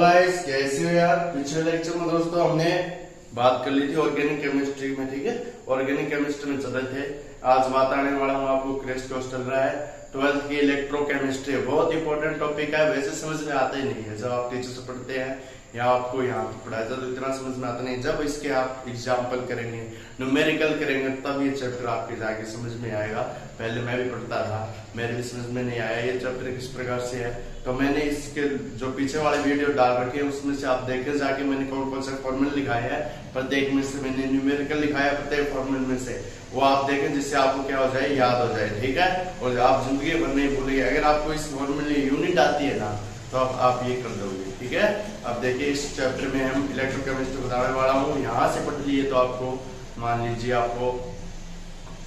Guys, कैसे हो यार। पिछले लेक्चर में दोस्तों हमने बात कर ली थी ऑर्गेनिक केमिस्ट्री में, ठीक है। ऑर्गेनिक केमिस्ट्री में चल रहे थे। आज बात आने वाला हूँ आपको क्रेश कोर्स चल रहा है 12th की इलेक्ट्रोकेमिस्ट्री। बहुत इंपॉर्टेंट टॉपिक है, वैसे समझ में आता ही नहीं है। जब आप टीचर से पढ़ते हैं या आपको यहाँ पे पढ़ाया जाता तो इतना समझ में आता नहीं। जब इसके आप एग्जाम्पल करेंगे, न्यूमेरिकल करेंगे, तब ये चैप्टर आपके जाके समझ में आएगा। पहले मैं भी पढ़ता था, मेरे भी समझ में नहीं आया ये चैप्टर किस प्रकार से है। तो मैंने इसके जो पीछे वाले वीडियो डाल रखे हैं उसमें से आप देखें जाके मैंने कौन कौन से फॉर्मूले लिखाए हैं। प्रत्येक में से मैंने न्यूमेरिकल लिखाया, प्रत्येक फॉर्मूले में से वो आप देखें जिससे आपको क्या हो जाए, याद हो जाए, ठीक है। और आप जिंदगी भर नहीं भूलेंगे। अगर आपको इस फॉर्मूले यूनिट आती है ना तो आप ये कर दोगे, ठीक है। अब देखिए इस चैप्टर में हम इलेक्ट्रोकेमिस्ट्री बताने वाला हूँ। यहाँ से पढ़ लिए तो आपको मान लीजिए आपको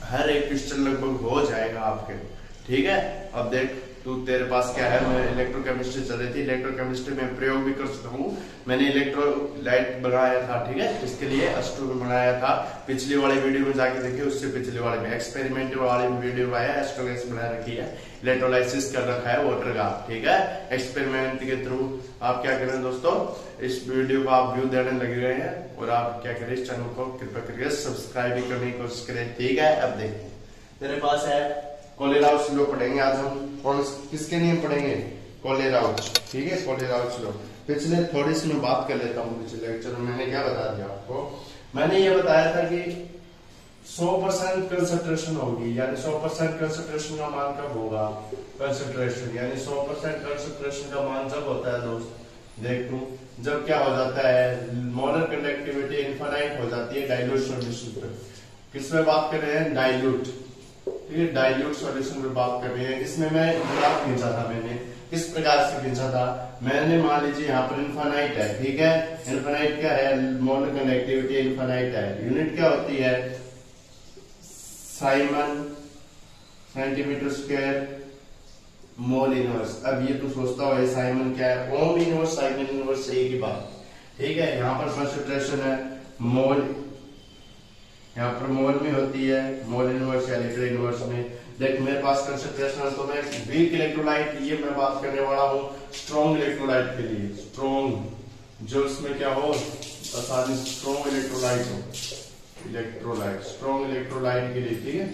हर एक क्वेश्चन लगभग हो जाएगा आपके, ठीक है। अब देख तू तेरे पास क्या है, मैं इलेक्ट्रोकेमिस्ट्री चल रही थी। इलेक्ट्रोकेमिस्ट्री में प्रयोग भी कर सकता हूँ। मैंने इलेक्ट्रोलाइट बनाया था, ठीक है। इसके लिए S2 में बनाया था। पिछले वाले वीडियो में जाके देखिए, उससे पिछले वाले में एक्सपेरिमेंट वाले वीडियो आया S2 कैसे बना रखी है, इलेक्ट्रोलाइसिस कर रखा है वाटर का, ठीक है। एक्सपेरिमेंट के थ्रू आप क्या करें दोस्तों, इस वीडियो को आप व्यू देने लगे गए हैं और आप क्या करें, इस चैनल को कृपया करके सब्सक्राइब भी करने की कोशिश करें, ठीक है। अब देखिए तेरे पास है कोलेराउस लॉ पढ़ेंगे आज हम। कौन किसके नियम पढ़ेंगे, कोलेराउस, ठीक है। कोलेराउस लॉ पिछले थोड़ी सी मैं बात कर लेता हूँ। पिछले लेक्चर में मैंने क्या बता दिया आपको, मैंने ये बताया था कि 100% कंसंट्रेशन होगी, यानी 100% कंसंट्रेशन का मान कब होगा, कंसंट्रेशन यानी 100% कंसंट्रेशन का मान जब होता है दोस्त, देख तू, जब क्या हो जाता है, मोलर कंडक्टिविटी इनफाइनाइट हो जाती है डाइल्यूट सॉल्यूशन पे। किसमें बात कर रहे हैं, डाइल्यूट, ठीक है। डाइल्यूट सॉल्यूशन पे बात कर रहे हैं। इसमें मैं ग्राफ खींचा था, मैंने किस प्रकार से खींचा था, मैंने मान लीजिए यहाँ पर इनफाइनाइट है, ठीक है। इनफाइनाइट क्या है, मोलर कंडक्टिविटी इनफाइनाइट है। यूनिट क्या होती है, Simon centimetre square mole inverse. अब ये तो सोचता हो साइमन क्या है, ओम इनवर्स साइमन इनवर्स एक ही बात, ठीक है। यहाँ पर कंसंट्रेशन है मोल, यहाँ पर मोल में होती है, मोल इनवर्स या लीटर इनवर्स में। देख मेरे पास कंसंट्रेशन है तो मैं वीक इलेक्ट्रोलाइट, ये मैं बात करने वाला हूँ स्ट्रॉन्ग इलेक्ट्रोलाइट के लिए। स्ट्रॉन्ग जो इसमें क्या हो, आसानी स्ट्रॉन्ग इलेक्ट्रोलाइट हो, इलेक्ट्रोलाइट स्ट्रॉन्ग इलेक्ट्रोलाइट के लिए, ठीक है।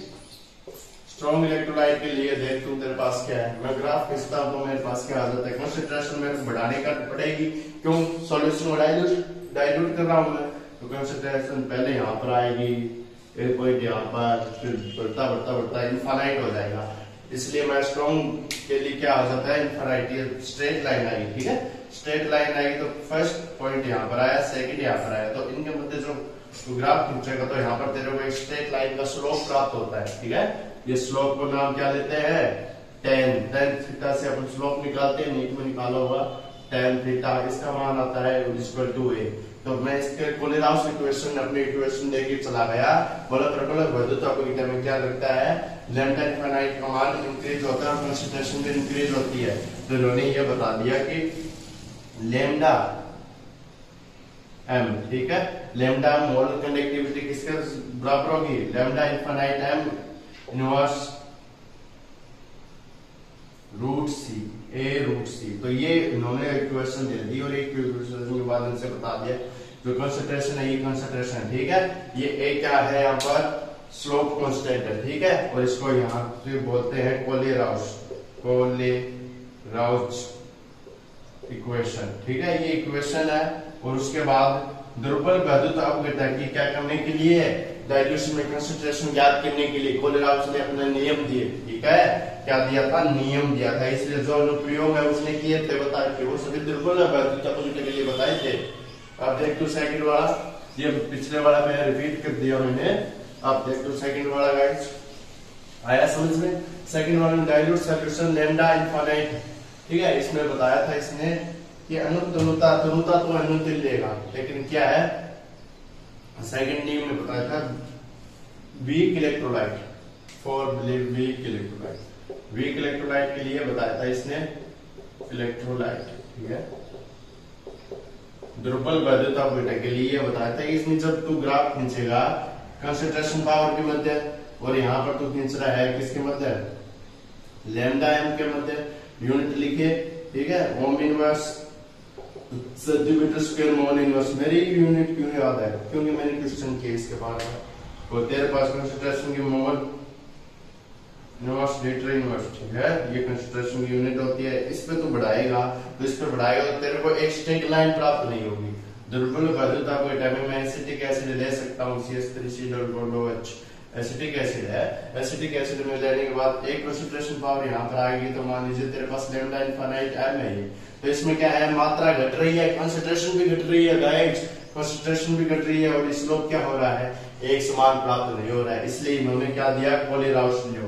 स्ट्रॉन्ग इलेक्ट्रोलाइट के लिए देख तू तेरे पास क्या है, मैं ग्राफ खींचता हूं तो मेरे पास क्या आ जाता है, कंसंट्रेशन मेरे बढ़ाने का पड़ेगी, क्यों, सॉल्यूशन डाइल्यूट कर रहा हूं मैं, तो कंसंट्रेशन पहले यहाँ पर आएगी, एक पॉइंट यहाँ पर, फिर बढ़ता बढ़ता बढ़ता इनफाइनाइट हो जाएगा। इसलिए मैं स्ट्रॉन्ग के लिए क्या हो जाता है, इनफाइनाइट, ये स्ट्रेट लाइन आएगी, ठीक है। स्ट्रेट लाइन आएगी तो फर्स्ट पॉइंट यहाँ पर आया, सेकंड यहाँ पर आया, तो इनके मध्य जो ग्राफ खींचेगा तो यहाँ पर तेरे को एक स्ट्रेट लाइन का स्लोप प्राप्त होता है, ठीक है। ये स्लोप को नाम क्या लेते हैं, tan थीटा से अपन स्लोप निकालते हैं, नीट में निकाला हुआ tan थीटा, इसका मान आता है इक्वल टू a। तो मैं इसके कोलेराउस इक्वेशन अपनी इक्वेशन देके चला गया, बोला प्रबलक वैद्युत में क्या लगता है, लैम्डा इनफाइनाइट का मान इंक्रीज होता है, कंसंट्रेशन भी इंक्रीज होती है। तो इन्होंने ये बता दिया कि लैम्डा m, ठीक है, लैम्डा मोलर कंडक्टिविटी किसके बराबर होगी, lambda infinite m inverse root c, a root c. तो ये इन्होंने इक्वेशन दे दी और एक इक्वेशन के बाद इनसे बता दिया जो कंसंट्रेशन है, ये कंसंट्रेशन है, ठीक है। ये ए क्या है, यहाँ पर स्लोप कांस्टेंट है, ठीक है। और इसको यहाँ पे बोलते हैं कोलेराउस, कोलेराउस इक्वेशन, ठीक है। ये इक्वेशन है। और उसके बाद दुर्बल वैद्युत अपघटन की क्या करने के लिए, डाइल्यूशन में कंसंट्रेशन ज्ञात करने के लिए कोलेराउस ने अपने नियम दिए, ठीक है। क्या दिया था, नियम दिया था। इसलिए जो अनुप्रयोग है उसने किए थे, बता के वो सभी दुर्बल वैद्युत अपघटन के लिए बताए थे। अब देख तो सेकंड वाला, ये पिछले वाला मैं रिपीट कर दिया मैंने। अब देख तो सेकंड वाला गाइस, आया समझ में। सेकंड वाला डाइल्यूट सॉल्यूशन लैम्डा इनफाइनाइट, ठीक है। इसमें बताया था इसने कि अनुतनुता तो अनुतिल लेगा, लेकिन क्या है, सेकंड नियम में बताया था weak electrolyte, for weak electrolyte, weak electrolyte के लिए बताया था इसने इलेक्ट्रोलाइट, ठीक है। दुर्बल वैद्युत अपघटन के लिए बताया था इसमें जब तू ग्राफ खींचेगा कंसंट्रेशन पावर के मध्य, और यहाँ पर तू खींच रहा है किसके मध्य, लैम्डा m के मध्य, यूनिट लिखे, ठीक है। Ohm inverse centimetre square mole inverse. मेरी यूनिट क्यों याद है? क्योंकि मैंने क्वेश्चन किया इसके बाद है। और तेरे पास कंसंट्रेशन की मोल इनवर्स लीटर इनवर्स, ठीक है, ये कंसंट्रेशन की यूनिट होती है। इस पे तो बढ़ाएगा तो तेरे को एक स्ट्रेट लाइन प्राप्त नहीं होगी। दुर्बल वैद्युता के टाइम में मैं एसिटिक एसिड ले सकता हूँ, CH3COOH एसिटिक एसिड है। एसिटिक एसिड में लेने के बाद एक कंसंट्रेशन पावर यहाँ पर आएगी, तो मान लीजिए तेरे पास लैम्डा इनफाइनाइट m है ये, तो इसमें क्या है, मात्रा घट रही है, कंसंट्रेशन भी घट रही है गाइस, कंसंट्रेशन भी घट रही है, और स्लोप क्या हो रहा है, एक समान प्राप्त नहीं हो रहा है। इसलिए इन्होंने क्या दिया, कोलेराउच लो,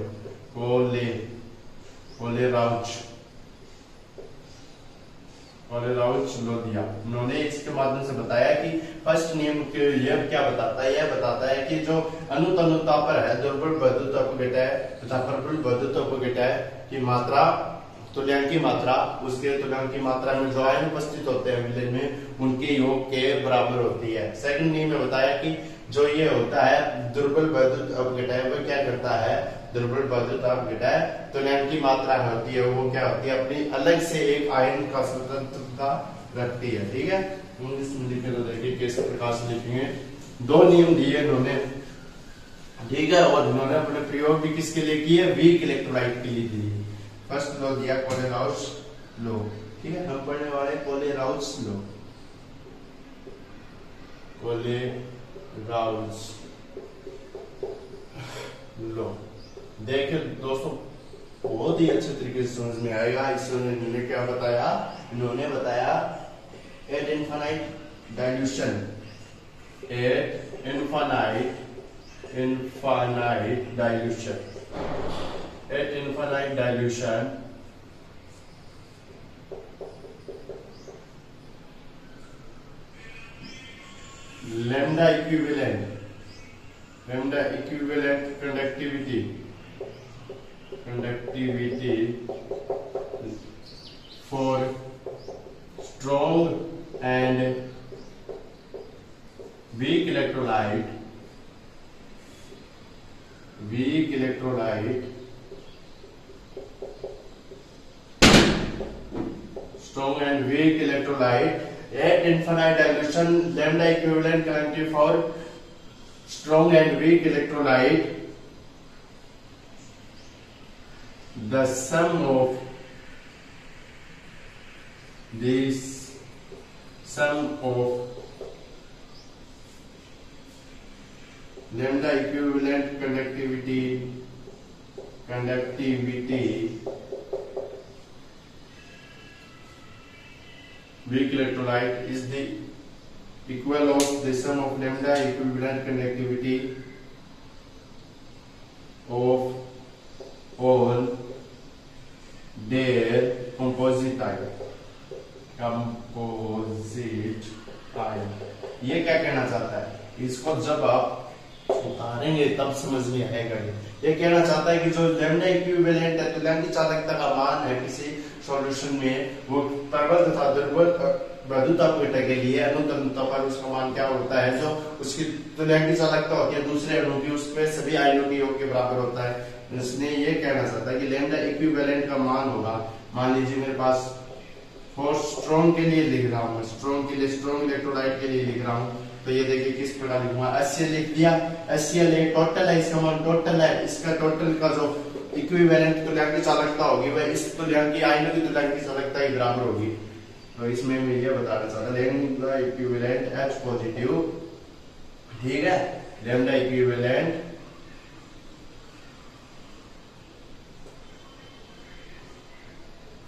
कोलेराउच लो दिया। उन्होंने इसके माध्यम से बताया कि फर्स्ट नियम के लिए क्या बताता है, यह बताता है कि जो अनुतनुता पर है, दुर्बल वैद्युता अपघटय तथा प्रबल वैद्युता अपघटय की मात्रा, तुल्यांकी मात्रा, उसके तुल्यांकी मात्रा में जो आयन उपस्थित होते हैं विलेन में, उनके योग के बराबर होती है। सेकंड नियम में बताया कि जो ये होता है दुर्बल वैद्युत अपघटय, वो क्या करता है, दुर्बल वैद्युत अपघटय तुल्यांकी मात्रा में होती है, वो क्या होती है, अपनी अलग से एक आयन का स्वतंत्रता रखती है, ठीक है। इंग्लिश में लिखे तो देखिए किस प्रकार से लिखेंगे। दो नियम दिए इन्होंने, ठीक है, और इन्होंने अपने प्रयोग भी किसके लिए किए, वीक इलेक्ट्रोलाइट के लिए दिए। फर्स्ट लो दिया कोलेराउच लो, ठीक है, हम पढ़ने वाले कोलेराउच लो, कोलेराउच लो। देखिए दोस्तों, बहुत ही अच्छे तरीके से समझ में आएगा। इन्होंने क्या बताया, इन्होंने बताया eight infinite dilution, eight infinite dilution, eight infinite dilution lambda equivalent conductivity for strong and weak electrolyte strong and weak electrolyte at infinite dilution, lambda equivalent conductivity for strong and weak electrolyte, the sum of lambda equivalent conductivity weak electrolyte is the equal of the sum of lambda equivalent conductivity of all their composite ion। ये क्या कहना चाहता है, इसको जब आप उतारेंगे तब समझ में आएगा। ये कहना चाहता है कि जो लैम्डा इक्विवेलेंट है, तुल्यांकी चालकता का मान है किसी सॉल्यूशन में, वो प्रबल तथा दुर्बल वैद्युता अपघटय के लिए अनुतनुता पर उसका मान क्या होता है, जो उसकी तुल्यांकी चालकता होती है दूसरे अणु की, उसमें सभी आयनों के योग के बराबर होता है। इसने ये कहना चाहता है कि लैम्डा इक्विवेलेंट का मान होगा, मान लीजिए मेरे पास फॉर स्ट्रॉन्ग के लिए लिख रहा हूँ, मैं स्ट्रॉन्ग के लिए, स्ट्रॉन्ग इलेक्ट्रोलाइट के लिए लिख रहा हूँ, तो ये देखिए किस प्रकार लिखूंगा, HCl लिख दिया, HCl एक टोटल है, इसका मान टोटल है, इसका टोटल का जो इक्विवेलेंट तुल्यांकी चालकता होगी वह इस तुल्यांकी आयनों की तुल्यांकी चालकता के बराबर होगी। तो इसमें मैं ये बताना चाहता, लैम्डा इक्विवेलेंट H पॉजिटिव, ठीक है, लैम्डा इक्विवेलेंट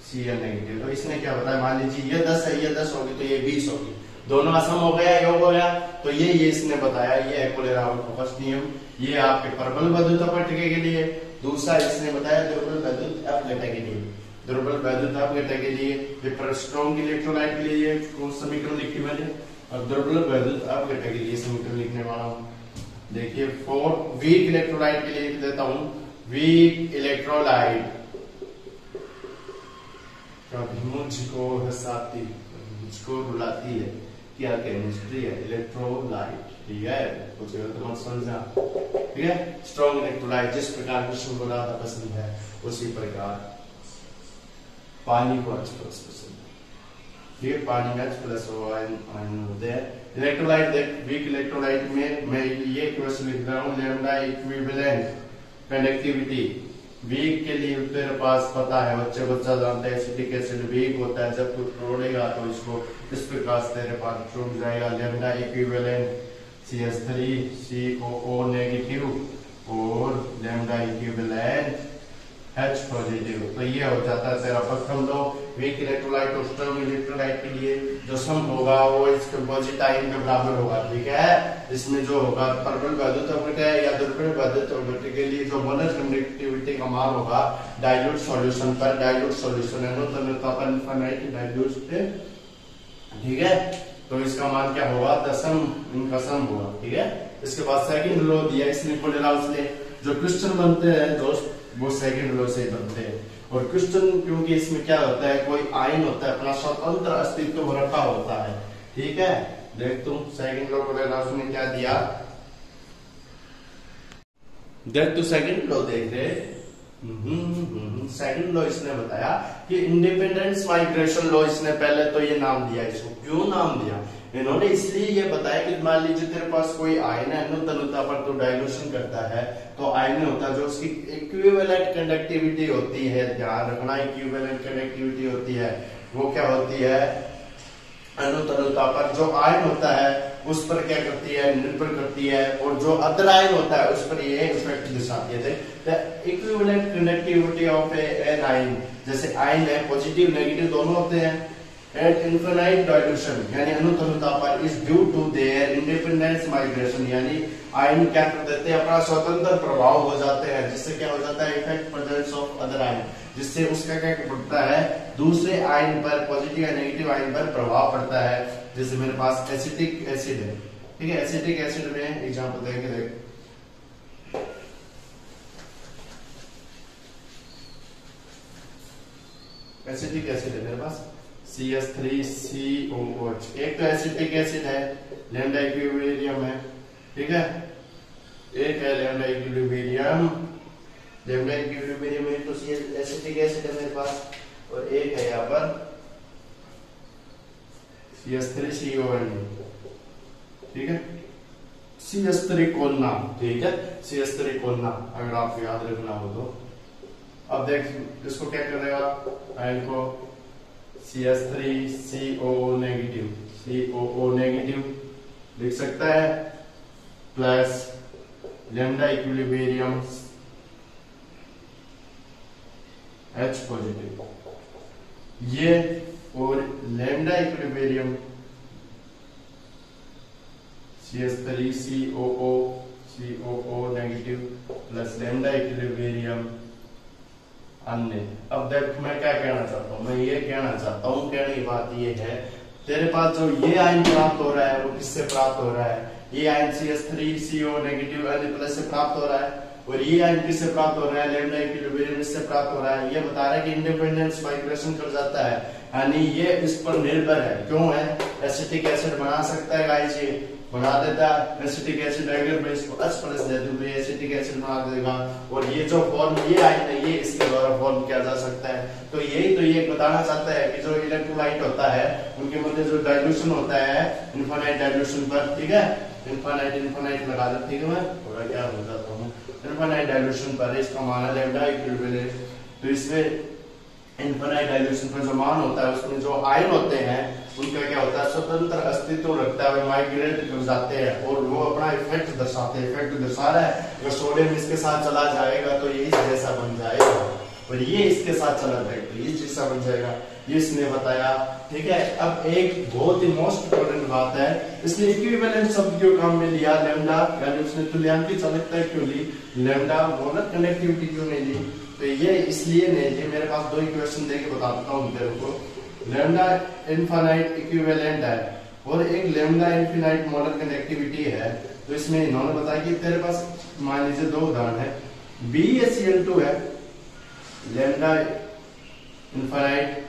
Cl नेगेटिव। तो इसने क्या बताया, मान लीजिए ये 10 है, ये 10 होगी, तो ये 20 होगी, दोनों असम हो गया, योग हो गया। तो ये इसने बताया, ये है कोलेराउच का फर्स्ट नियम, ये आपके प्रबल वैद्युत अपघटय के लिए। दूसरा इसने बताया दुर्बल वैद्युत अपघटय के लिए, दुर्बल वैद्युत अपघटय के लिए, स्ट्रॉन्ग इलेक्ट्रोलाइट के लिए समीकरण लिखी मैंने, और दुर्बल वैद्युत अपघटय के लिए समीकरण लिखने वाला हूँ। देखिए फॉर वीक इलेक्ट्रोलाइट के लिए लिख देता हूँ, वीक इलेक्ट्रोलाइट मुझको हंसाती, मुझको रुलाती है, क्या केमिस्ट्री है, इलेक्ट्रोलाइट, ठीक है, कुछ गलत मत समझना, ठीक है। स्ट्रॉन्ग इलेक्ट्रोलाइट, जिस प्रकार कृष्ण को ज्यादा पसंद है उसी प्रकार पानी को आसपास पसंद है, ठीक है, पानी H प्लस आयन होते हैं। इलेक्ट्रोलाइट देख, वीक इलेक्ट्रोलाइट में मैं ये क्वेश्चन लिख रहा हूँ, लैम्डा इक्विवेलेंट कंडक्टिविटी वीक के लिए तेरे पास पता है, बच्चा जानते हैं एसिटिक एसिड वीक होता है, जब तू तोड़ेगा तो इसको इस प्रकार से तेरे पास छूट जाएगा। Lambda equivalent CH3 COO negative और लैम्डा इक्विवेलेंट H पॉजिटिव। तो ये हो जाता है तेरा प्रथम लॉ। वीक इलेक्ट्रोलाइट और स्ट्रांग इलेक्ट्रोलाइट के लिए जो सम होगा वो इसके अपोजिट आयन के बराबर होगा, ठीक है। इसमें जो होगा परपेंडिकुलर वैद्युत है या ध्रुवीय वैद्युत के लिए जो मोलर कंडक्टिविटी का मान होगा डाइल्यूट सॉल्यूशन पर, डाइल्यूट सॉल्यूशन है तो इनफाइनाइट डाइल्यूट, ठीक है। तो इसका मान क्या होगा, दशम इनका सम होगा, ठीक है। इसके बाद सेकंड लॉ दिया इसने पोलराइज ले। जो क्वेश्चन बनते हैं दोस्त वो सेकंड लॉ से बनते हैं। और क्वेश्चन क्योंकि इसमें क्या होता है, कोई आयन होता है अपना स्वतंत्र अस्तित्व रखा होता है, ठीक है। देख तुम सेकंड लॉ पोलराइज में क्या दिया, देख तू सेकंड लॉ देख रहे। सेकंड लॉ इसने बताया कि इंडिपेंडेंस माइग्रेशन लॉ। इसने पहले तो ये नाम दिया, इसको क्यों नाम दिया इन्होंने, इसलिए ये बताया कि मान लीजिए तेरे पास कोई आयन है, अनुतनुता पर तो डाइल्यूशन करता है, तो आयन होता है जो उसकी इक्विवेलेंट कंडक्टिविटी होती है, ध्यान रखना इक्विवेलेंट कंडक्टिविटी होती है, वो क्या होती है, अनुतनुता पर जो आयन होता है उस पर क्या करती है, निर्भर करती है, और जो अदर आयन होता है उस पर ये इफेक्ट दिखाती है। Equivalent conductivity of an ion, जैसे आयन है पॉजिटिव नेगेटिव दोनों होते हैं, एट इनफिनाइट डाइल्यूशन यानी अनुतनुता पर is due to their independence migration, यानी आयन क्या कर देते हैं, अपना स्वतंत्र प्रभाव हो जाते हैं, जिससे क्या हो जाता है, effect presence of other ion, जिससे उसका क्या पड़ता है, दूसरे आयन पर, पॉजिटिव या नेगेटिव आयन पर प्रभाव पड़ता है। जैसे मेरे पास एसिटिक एसिड है, ठीक है, एसिटिक एसिड में एग्जांपल देख एसिटिक एसिड है मेरे पास CH3COOH, एक तो एसिटिक एसिड है, लैम्डा इक्विलिब्रियम है, ठीक है, एक है लैम्डा इक्विलिब्रियम, लैम्डा इक्विलिब्रियम में तो एसिटिक एसिड है मेरे पास, और एक है यहाँ पर CH3CON, ठीक है, CH3 कोन्ना, ठीक है, CH3 कोन्ना अगर आपको याद रखना हो तो। अब देख इसको क्या करेगा, आयन को CH3COO नेगेटिव, COO नेगेटिव लिख सकता है, plus lambda equilibrium H positive, ये और lambda equilibrium CH3COO negative plus lambda equilibrium अन्य। अब देख मैं क्या कहना चाहता हूँ, मैं ये कहना चाहता हूँ, कहने की बात ये है, तेरे पास जो ये आयन प्राप्त हो रहा है वो किससे प्राप्त हो रहा है, ये आयन CH3CO नेगेटिव प्लस से प्राप्त हो रहा है, और ये आयन किससे प्राप्त हो रहा है, लैम्डा इक्विलिब्रियम से प्राप्त हो रहा है। ये बता रहा है कि इंडिपेंडेंस माइग्रेशन कर जाता है, यानी ये इस पर निर्भर है। क्यों है, एसिटिक एसिड बना सकता है गाइस, ये बना देता है एसिटिक एसिड, अगर मैं इसको H प्लस दे दूं तो ये एसिटिक एसिड बना देगा, और ये जो फॉर्म ये आयन है ये इसके द्वारा फॉर्म किया जा सकता है। तो यही तो ये बताना चाहता है कि जो इलेक्ट्रोलाइट होता है उनके मध्य जो डाइल्यूशन होता है इनफाइनाइट डाइल्यूशन पर, ठीक है, इनफाइनाइट लगा दे, ठीक है, मैं थोड़ा क्या हो जाता हूँ, इनफाइनाइट डाइल्यूशन पर इसका मान है लैम्डा इक्विलिब्रियम। तो इसमें इनफाइनाइट डाइल्यूशन पर जो मान होता है उसमें जो आयन होते हैं उनका क्या होता है, स्वतंत्र अस्तित्व रखता है, माइग्रेट कर जाते हैं और वो अपना इफेक्ट दर्शाते हैं। इफेक्ट दर्शा रहा है, अगर सोडियम इसके साथ चला जाएगा तो ये जैसा बन जाएगा, और ये इसके साथ चला जाएगा तो ये जैसा बन जाएगा, ये इसने बताया, ठीक है। अब एक बहुत ही मोस्ट इम्पोर्टेंट बात है, इसने इक्विवेलेंट शब्द क्यों काम में लिया, लैम्डा, यानी उसने तुल्यांकी चालकता क्यों ली, लैम्डा मोलर कनेक्टिविटी क्यों नहीं ली, तो ये इसलिए नहीं ली। मेरे पास दो इक्वेशन देके बताता हूँ तेरे को, लैम्डा इनफाइनाइट इक्विवेलेंट है और एक लैम्डा इनफिनाइट मोलर कनेक्टिविटी है। तो इसमें इन्होंने बताया कि तेरे पास मान लीजिए दो उदाहरण है, BaCl2 है, लैम्डा इनफाइनाइट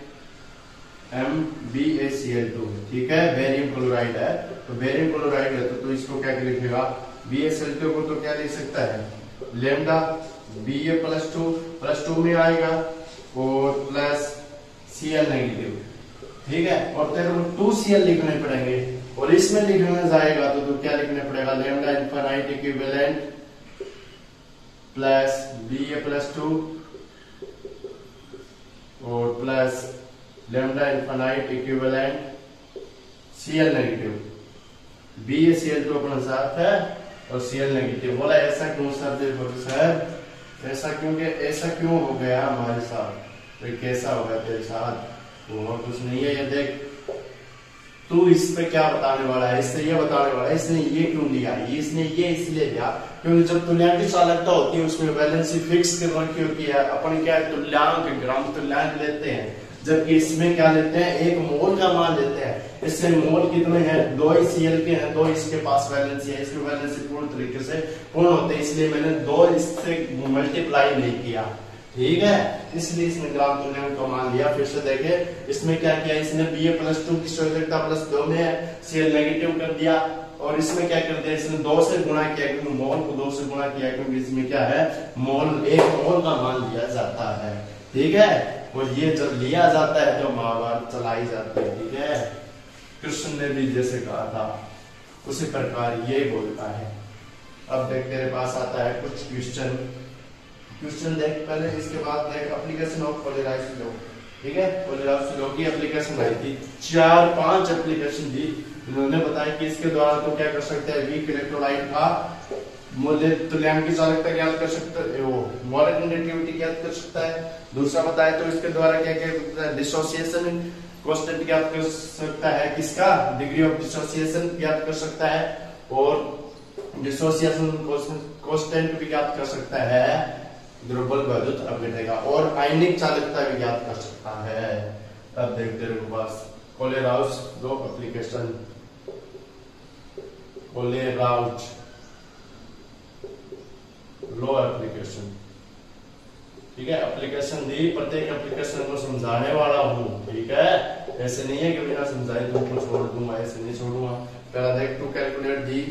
MbACl2, ठीक है, बेरियम क्लोराइड है, तो बेरियम क्लोराइड है तो इसको क्या लिखेगा, BaCl2 को तो क्या लिख सकता है, लैम्डा Ba+2 में आएगा और प्लस Cl नेगेटिव, ठीक है, और तेरे को 2Cl लिखने पड़ेंगे, और इसमें लिखने जाएगा तो तू क्या लिखने पड़ेगा, lambda infinite equivalent plus Ba+2 और plus lambda infinite equivalent Cl negative, BaCl2 अपना साथ है और Cl नेगेटिव। बोला ऐसा क्यों सर? देखो सर ऐसा क्योंकि ऐसा क्यों हो गया हमारे साथ, तो कैसा हो गया तेरे साथ, वो कुछ नहीं है। ये देख तू इस पे क्या बताने वाला है, इससे ये बताने वाला है इसने ये क्यों लिया, इसने ये इसलिए लिया क्योंकि जब तुल्यांक चालकता होती है उसमें वैलेंसी फिक्स कर रखी होती है, अपन क्या तुल्यांक ग्राम तुल्यांक लेते हैं, जबकि इसमें क्या लेते हैं, एक मोल का मान लेते हैं। इससे मोल कितने हैं, 2 ही Cl के हैं, 2 इसके पास वैलेंसी है, इसकी वैलेंसी पूर्ण तरीके से पूर्ण होते हैं, इसलिए मैंने 2 इससे मल्टीप्लाई नहीं किया, ठीक है, इसलिए इसने ग्राम तुल्यांक का मान लिया। फिर से देखे इसमें क्या किया, इसने Ba+2 की संयोजकता +2 में है, Cl नेगेटिव कर दिया, और इसमें क्या कर दिया, इसने 2 से गुणा किया, क्योंकि मोल को 2 से गुणा किया, क्योंकि इसमें क्या है, मोल एक मोल का मान लिया जाता है, ठीक है, और ये जब लिया जाता है तो महाभारत चलाई जाती है, ठीक है। कृष्ण ने भी जैसे कहा था उसी प्रकार ये बोलता है। अब देख तेरे पास आता है कुछ क्वेश्चन देख पहले, इसके बाद देख एप्लीकेशन ऑफ पोलराइज्ड लो, ठीक है, पोलराइज्ड लो की एप्लीकेशन आई थी, 4-5 एप्लीकेशन दी। उन्होंने बताया कि इसके द्वारा तो क्या कर सकते हैं, वीक इलेक्ट्रोलाइट का मूल्य तुल्यांक की चालकता ज्ञात कर सकते हैं, वो मोलर कंडक्टिविटी ज्ञात कर सकता है। दूसरा बताया तो इसके द्वारा क्या क्या करता है, डिसोसिएशन कांस्टेंट ज्ञात कर सकता है, किसका, डिग्री ऑफ डिसोसिएशन ज्ञात कर सकता है, और डिसोसिएशन कांस्टेंट भी ज्ञात कर सकता है द्रव्यबल वैद्युत अपघटन का, और आयनिक चालकता भी ज्ञात कर सकता है। अब देखते रहो बस कोलेराउस लो एप्लीकेशन, कोलेराउस लो एप्लीकेशन, ठीक है, एप्लीकेशन दी, प्रत्येक एप्लीकेशन को समझाने वाला हूँ, ठीक है, ऐसे नहीं है कि बिना समझाए तुमको छोड़ दूंगा, ऐसे नहीं छोड़ूंगा। पहला देख to calculate the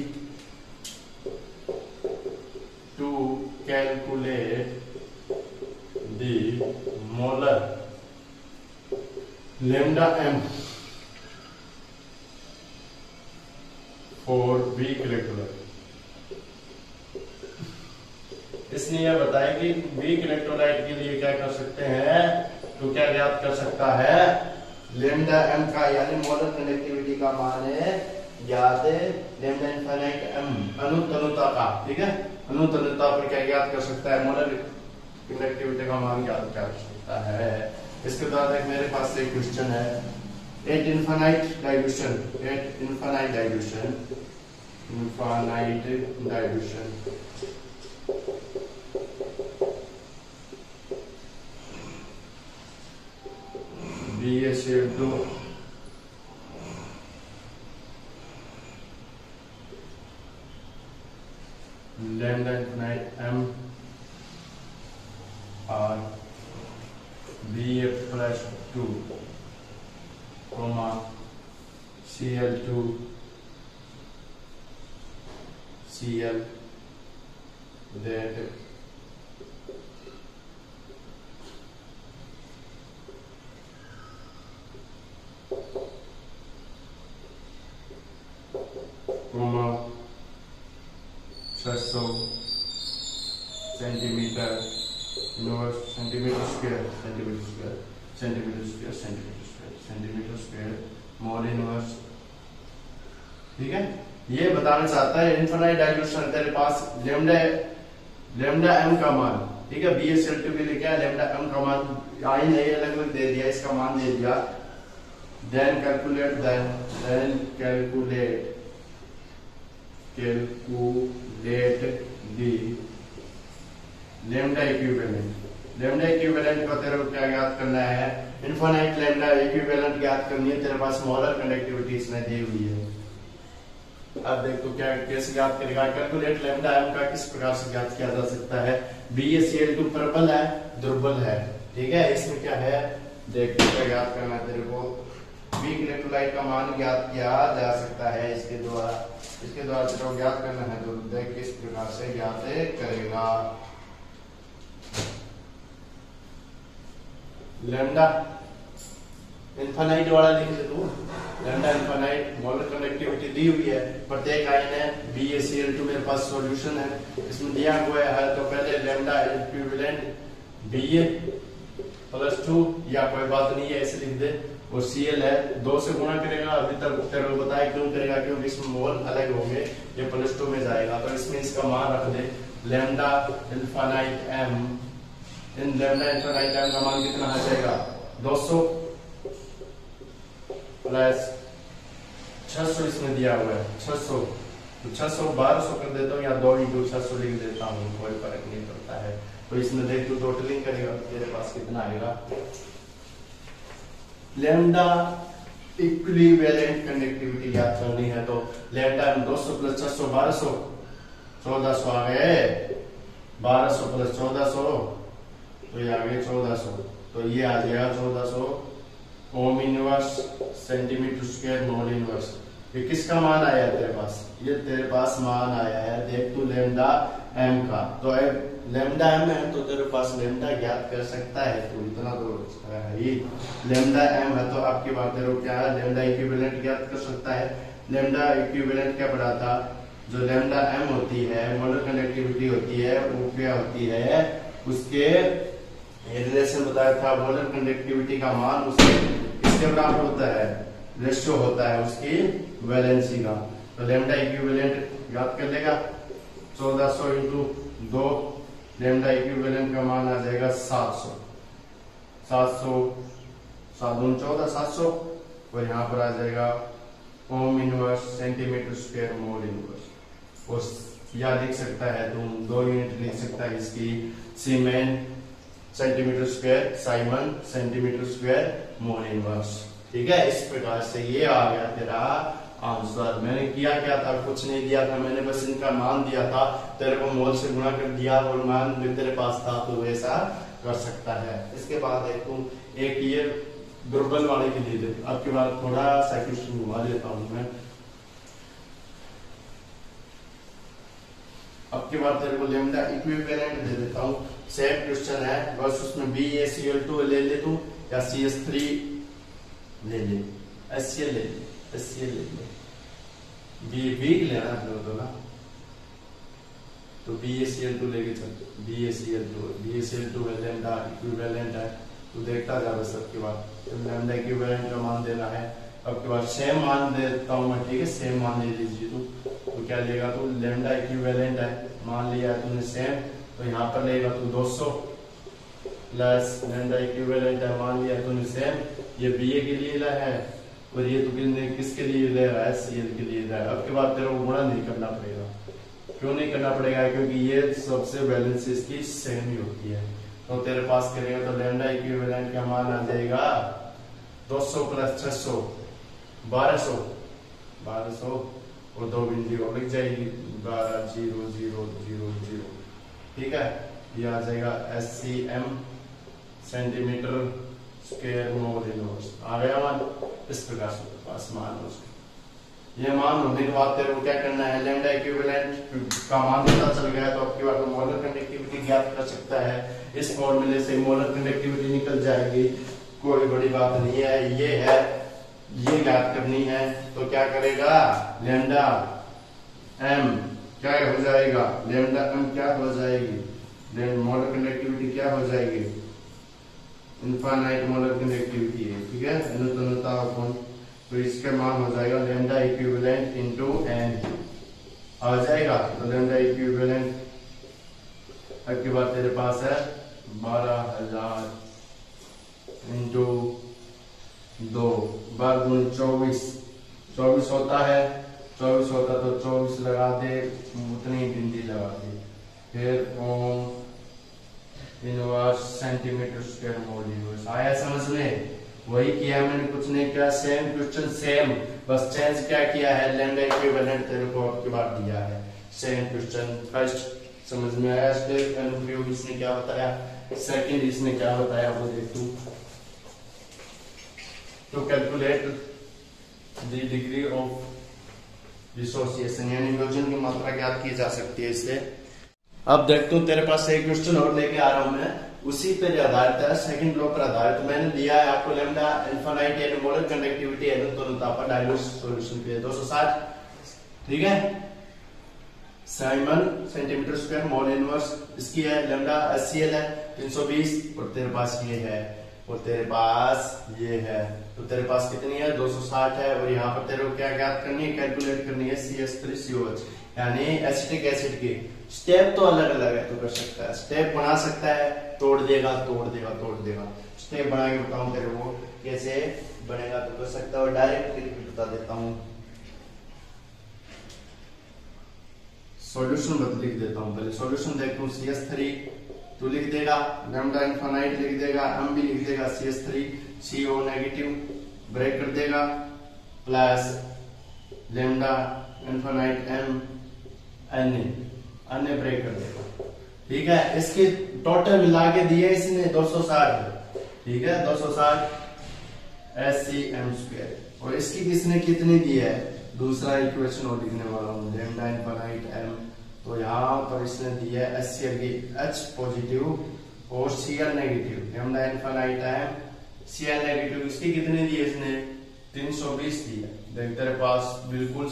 molar lambda m for weak electrolyte। इसने यह बताया कि वीक इलेक्ट्रोलाइट के लिए क्या कर सकते हैं, तो क्या ज्ञात कर सकता है, लैम्डा m का यानी मोलर कंडक्टिविटी का मान है ज्ञात है, लैम्डा इनफाइनाइट m अनुतनुता का, ठीक है, अनुतनुता पर क्या ज्ञात कर सकता है, मोलर कंडक्टिविटी का मान ज्ञात कर सकता है। इसके बाद एक मेरे पास एक क्वेश्चन है, eight infinite dilution BaCl2 lambda infinite m और Ba+2 Cl2 Cl that comma 600 centimetre inverse centimetre square mole inverse, ठीक है। ये बताना चाहता है इनफाइनाइट डाइल्यूशन तेरे पास लैम्डा m का मान, ठीक है, BaCl2 के लिए क्या लैम्डा m का मान आई नहीं अलग अलग दे दिया, इसका मान दे दिया, then calculate the lambda equivalent को तेरे को क्या ज्ञात करना है, इनफाइनाइट लैम्डा इक्विवेलेंट ज्ञात करनी है, तेरे पास मोलर कंडक्टिविटी इसमें दी हुई है। अब देखो क्या कैसे ज्ञात करेगा, कैलकुलेट लैम्डा m का किस प्रकार से ज्ञात किया जा सकता है, BaCl2 प्रबल है दुर्बल है, ठीक है, इसमें क्या है देख क्या ज्ञात करना है तेरे को, वीक इलेक्ट्रोलाइट का मान ज्ञात किया जा सकता है इसके द्वारा तेरे को ज्ञात करना है, तो देख किस प्रकार से ज्ञात करेगा। लैम्डा इनफाइनाइट वाला लिख ले तू, लैम्डा इनफाइनाइट मोलर कंडक्टिविटी दी हुई है, प्रत्येक आयन है BaCl2 मेरे पास सॉल्यूशन है, इसमें दिया हुआ है तो पहले लैम्डा इक्विवेलेंट Ba+2 या कोई बात नहीं है ऐसे लिख दे, और Cl है 2 से गुणा करेगा, अभी तक तेरे को बताया क्यों करेगा, क्योंकि इसमें मोल अलग होंगे, ये +2 में जाएगा, तो इसमें इसका मान रख दे लैम्डा इनफाइनाइट m, इन लैम्डा इनफाइनाइट m का मान कितना आ जाएगा 200 प्लस 600 इसमें दिया हुआ है 600, तो 600 1200 कर देता हूँ या 2 × 600 लिख देता हूँ, कोई फर्क नहीं पड़ता है। तो इसमें देख तू टोटलिंग करेगा तेरे पास कितना आएगा, लैम्डा इक्विवेलेंट कंडक्टिविटी याद करनी है तो लैम्डा 200 प्लस 600 1200 1400 आ गए, 1200 प्लस 1400 तो ये आ गए 1400, तो ये आ जाएगा 1400 ohm inverse centimetre square mole inverse. ये किसका मान आया तेरे पास, ये तेरे पास मान आया है, देख तू लैम्डा m का, तो लैम्डा m है तो तेरे पास लैम्डा ज्ञात कर सकता है, तो इतना तो है, लैम्डा m है तो आपकी बात तेरे को क्या है, लैम्डा इक्विवेलेंट ज्ञात कर सकता है। लैम्डा इक्विवेलेंट क्या पढ़ा था, जो लैम्डा m होती है मोलर कंडक्टिविटी होती है वो क्या होती है, उसके रिलेशन बताया था, मोलर कंडक्टिविटी का मान उसके किसके बराबर होता है, रेशियो होता है उसकी वैलेंसी का, तो लैम्डा इक्विवेलेंट याद कर लेगा 1400 × 2, लैम्डा इक्विवेलेंट का मान आ जाएगा 700, 700 7 × 14 700, और यहाँ पर आ जाएगा ohm inverse centimetre square mole inverse, और या लिख सकता है तुम 2 यूनिट लिख सकता है इसकी, siemens centimetre square, siemens centimetre square mole inverse. ठीक है, इस प्रकार से ये आ गया तेरा आंसर। मैंने किया क्या था, कुछ नहीं दिया था, मैंने बस इनका मान दिया था, तेरे को मोल से गुणा कर दिया और मान भी तेरे पास था, तो वैसा कर सकता है। इसके बाद एक ये दुर्बल वाले के लिए दे, अब के बाद थोड़ा सा क्वेश्चन घुमा देता हूं मैं, अब के बाद तेरे को लैम्डा इक्विवेलेंट दे देता हूं, सेम क्वेश्चन है, बस उसमें BaCl2 ले ले तू या CH3 ले ले, HCl ले ले, HCl ले ले, B लेना दो ना, तो BaCl2 लेके चल, BaCl2 है लैम्डा इक्विवेलेंट है, तो देखता जा बस। सबके बाद लैम्डा इक्विवेलेंट का मान देना है, अब के बाद सेम मान देता हूं मैं, ठीक है, सेम मान ले लीजिए तू, तो क्या लेगा तू, लैम्डा इक्विवेलेंट है मान लिया तूने सेम, तो यहाँ पर लेगा तू 200 प्लस लैम्डा इक्विवेलेंट है मान लिया तूने सेम, ये Ba के लिए है और ये तू किसके लिए ले रहा है, Cl के लिए ले रहा है। अब के बाद तेरे को गुणा नहीं करना पड़ेगा, क्यों नहीं करना पड़ेगा, क्योंकि ये सबसे बैलेंस इसकी सेम ही होती है, तो तेरे पास करेगा तो लैम्डा इक्विवेलेंट का मान आ जाएगा 200 प्लस 600 1200 और 2 बिंदु लिख जाएगी 12 0 0 0 0, ठीक है, ये आ जाएगा SCM centimetre square mole inverse, आ गया मान। इस प्रकार से पास मान हो, ये मान होने के बाद तेरे को क्या करना है, लैम्डा इक्विवेलेंट का मान पता चल गया तो आपके बाद मोलर कंडक्टिविटी ज्ञात कर सकता है, इस फॉर्मूले से मोलर कंडक्टिविटी निकल जाएगी, कोई बड़ी बात नहीं है, ये है, ये ज्ञात करनी है, तो क्या करेगा, लैम्डा m क्या हो जाएगा, लैम्डा m क्या हो जाएगी, मोलर कंडक्टिविटी क्या हो जाएगी, इनफाइनाइट मोलर कंडक्टिविटी है, ठीक है, अनुतनता अपॉन, तो इसका मान हो जाएगा लैम्डा इक्विवेलेंट इनटू n आ जाएगा, तो लैम्डा इक्विवेलेंट के बाद तेरे पास है 12000 इंटू 2 12 × 24 होता है, 24 होता तो 24 लगा दे, उतनी बिंदी लगा दे, फिर ohm inverse centimetre square mole inverse. आया समझ में, वही किया मैंने, कुछ नहीं किया, सेम क्वेश्चन सेम, बस चेंज क्या किया है, लैम्डा इक्विवेलेंट तेरे को आपके बाद दिया है, सेम क्वेश्चन। फर्स्ट समझ में आया, स्टेप अनुप्रयोग इसने क्या बताया, सेकंड इसने क्या बताया वो देख तू। To calculate the degree of dissociation, यानी वियोजन की मात्रा ज्ञात की जा सकती है इससे। अब देखते हूँ तेरे पास एक क्वेश्चन और लेके आ रहा हूं मैं, उसी पर आधारित है, सेकंड लॉ पर आधारित। मैंने दिया है आपको लैम्डा इनफाइनाइट यानी मोलर कंडक्टिविटी है दोनों ताप डाइल्यूट सॉल्यूशन के लिए 260, ठीक है। Simon centimetre square mole inverse इसकी है, लैम्डा HCl है 320 और तेरे पास ये है और तेरे पास ये है, तो तेरे पास कितनी है 260 है। और यहाँ पर तेरे को क्या ज्ञात करनी है, कैलकुलेट करनी है CH3COH यानी एसिटिक एसिड की। स्टेप तो अलग अलग है, तो कर सकता है स्टेप बना सकता है, तोड़ देगा तोड़ देगा तोड़ देगा। स्टेप बना के बताऊं तेरे को कैसे बनेगा तो कर सकता है, और डायरेक्ट बता देता हूँ। सॉल्यूशन लिख देता हूँ, पहले सॉल्यूशन देखता हूँ। CH3 तो लिख देगा, लैम्डा इनफाइनाइट लिख देगा, M भी लिख देगा, CH3 CO नेगेटिव ब्रेक कर देगा प्लस लैम्डा इनफाइनाइट M अन्य ब्रेक कर देगा, ठीक है। इसके टोटल मिला के दिए इसने 260, ठीक है 260 SCm²। और इसकी किसने कितनी दी है, दूसरा इक्वेशन और लिखने वाला हूँ, लैम्डा इनफाइनाइट M। तो यहाँ पर इसने दी है HCl की H पॉजिटिव और Cl negative, lambda infinite M Cl negative. इसकी कितनी दी है इसने 320 दी है। देख तेरे पास बिल्कुल